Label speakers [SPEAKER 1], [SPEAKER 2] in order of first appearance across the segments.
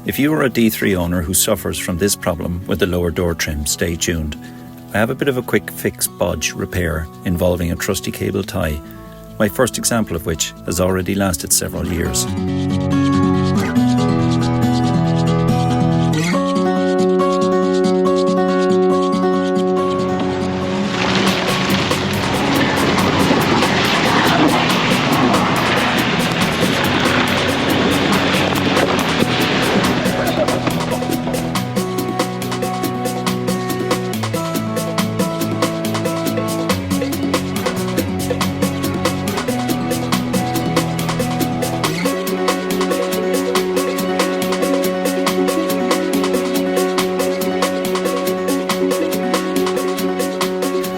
[SPEAKER 1] If you are a D3 owner who suffers from this problem with the lower door trim, stay tuned. I have a bit of a quick fix bodge repair involving a trusty cable tie, my first example of which has already lasted several years.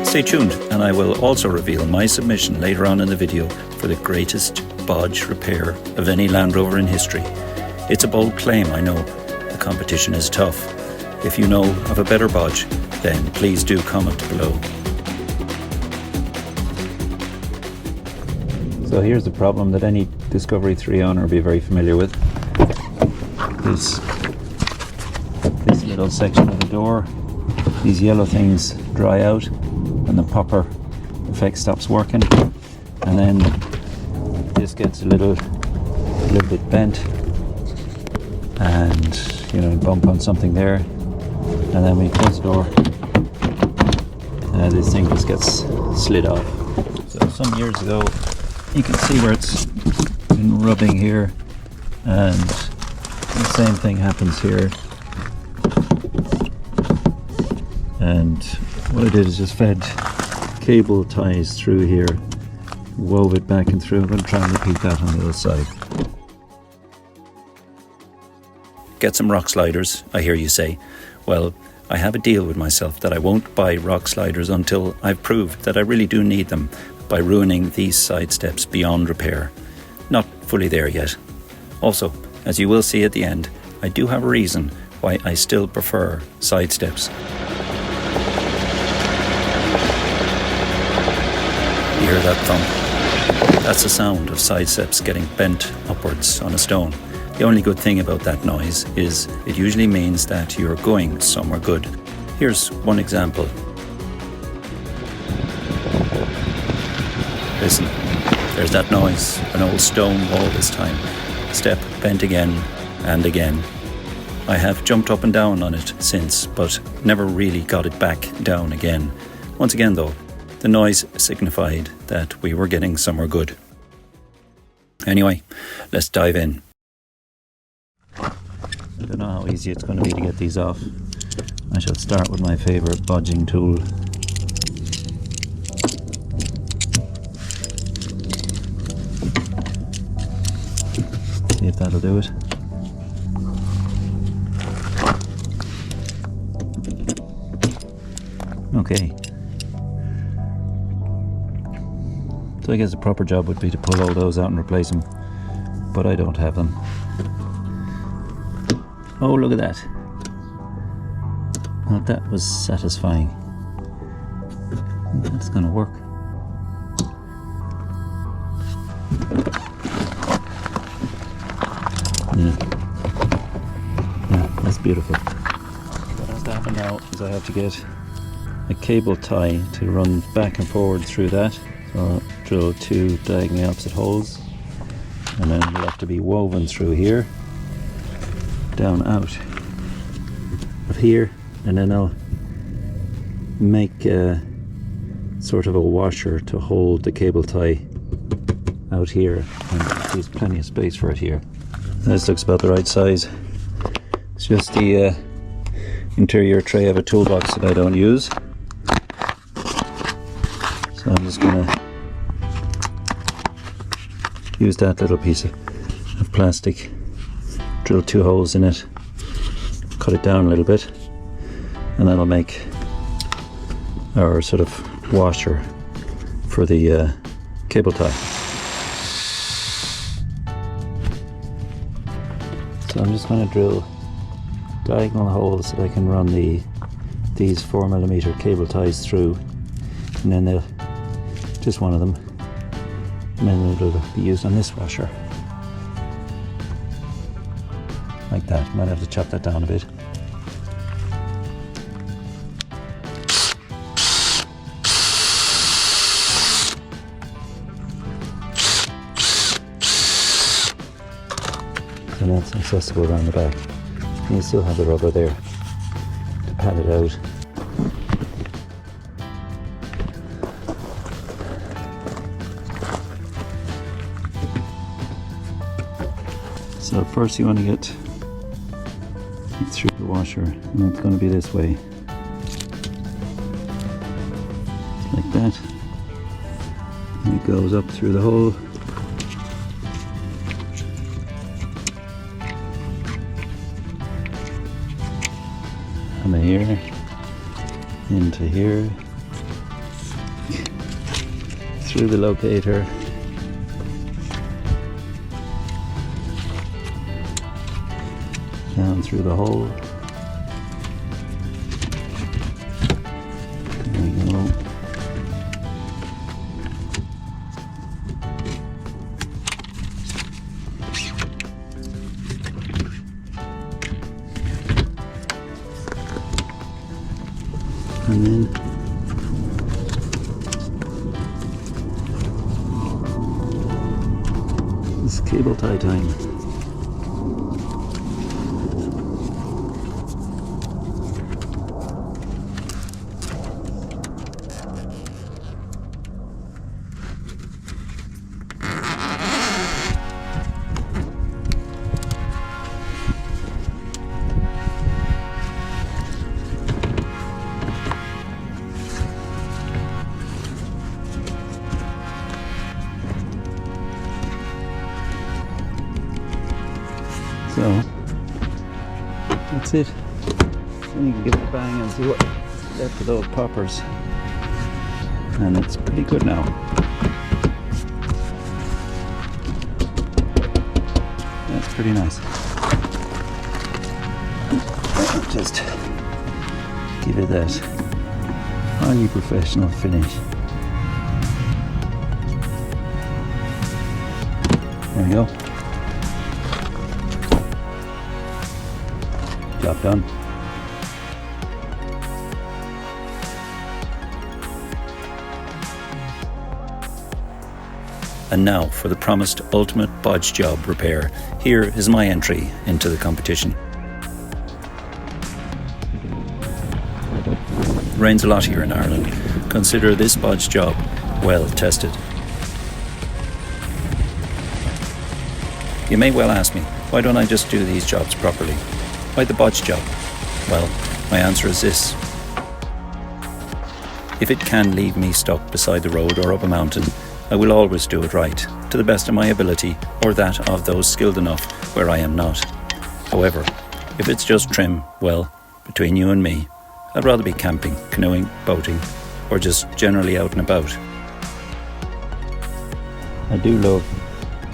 [SPEAKER 1] Stay tuned, and I will also reveal my submission later on in the video for the greatest bodge repair of any Land Rover in history. It's a bold claim, I know. The competition is tough. If you know of a better bodge, then please do comment below. So here's the problem that any Discovery 3 owner will be very familiar with. This little section of the door, these yellow things dry out and the popper effect stops working, and then this gets a little bit bent, and you bump on something there, and then when you close the door, this thing just gets slid off. So some years ago, you can see where it's been rubbing here, and the same thing happens here. And what I did is just fed cable ties through here, wove it back and through. I'm going to try and repeat that on the other side. Get some rock sliders, I hear you say. Well, I have a deal with myself that I won't buy rock sliders until I've proved that I really do need them by ruining these side steps beyond repair. Not fully there yet. Also, as you will see at the end, I do have a reason why I still prefer side steps. You hear that thump? That's the sound of side steps getting bent upwards on a stone. The only good thing about that noise is it usually means that you're going somewhere good. Here's one example. Listen, there's that noise, an old stone wall this time. Step bent again and again. I have jumped up and down on it since, but never really got it back down again. Once again though, the noise signified that we were getting somewhere good. Anyway, let's dive in. I don't know how easy it's going to be to get these off. I shall start with my favourite bodging tool. See if that'll do it. Okay. So I guess the proper job would be to pull all those out and replace them, but I don't have them. Oh, look at that. Well, that was satisfying. That's gonna work. Yeah, that's beautiful. What has to happen now is I have to get a cable tie to run back and forward through that. So I'll drill two diagonally opposite holes, and then it'll have to be woven through here, down out of here, and then I'll make a sort of a washer to hold the cable tie out here, and there's plenty of space for it here. This looks about the right size. It's just the interior tray of a toolbox that I don't use. So I'm just going to use that little piece of plastic, drill two holes in it, cut it down a little bit, and that'll make our sort of washer for the cable tie. So I'm just going to drill diagonal holes that I can run these 4mm cable ties through, and then they'll just one of them, and then it'll be used on this washer. I like that. Might have to chop that down a bit. So that's supposed to go around the back. And you still have the rubber there to pad it out. So first you want to get through the washer, and it's going to be this way. Like that. And it goes up through the hole. From here into here, through the locator, down through the hole. There we go. And then this cable tie time. So that's it. Then you can give it a bang and see what's left of those poppers. And it's pretty good now. That's pretty nice. Just give it that highly professional finish. There we go. Job done. And now for the promised ultimate bodge job repair. Here is my entry into the competition. Rains a lot here in Ireland. Consider this bodge job well tested. You may well ask me, why don't I just do these jobs properly? Why the bodge job? Well, my answer is this. If it can leave me stuck beside the road or up a mountain, I will always do it right, to the best of my ability or that of those skilled enough where I am not. However, if it's just trim, well, between you and me, I'd rather be camping, canoeing, boating, or just generally out and about. I do love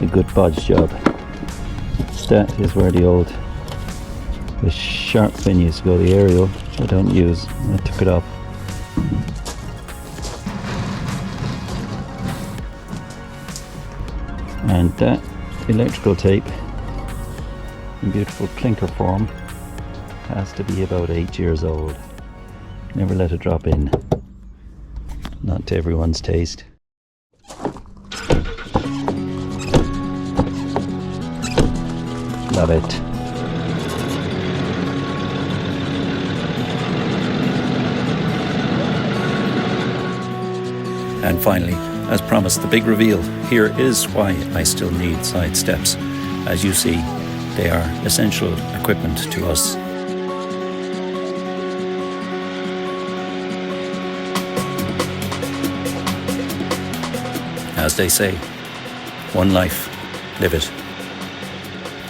[SPEAKER 1] a good bodge job. That is where the sharp fin used to go, the aerial, which I don't use. I took it off. And that electrical tape in beautiful clinker form has to be about 8 years old. Never let it drop in. Not to everyone's taste. Love it. And finally, as promised, the big reveal. Here is why I still need side steps. As you see, they are essential equipment to us. As they say, one life, live it,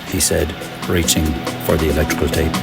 [SPEAKER 1] he said, reaching for the electrical tape.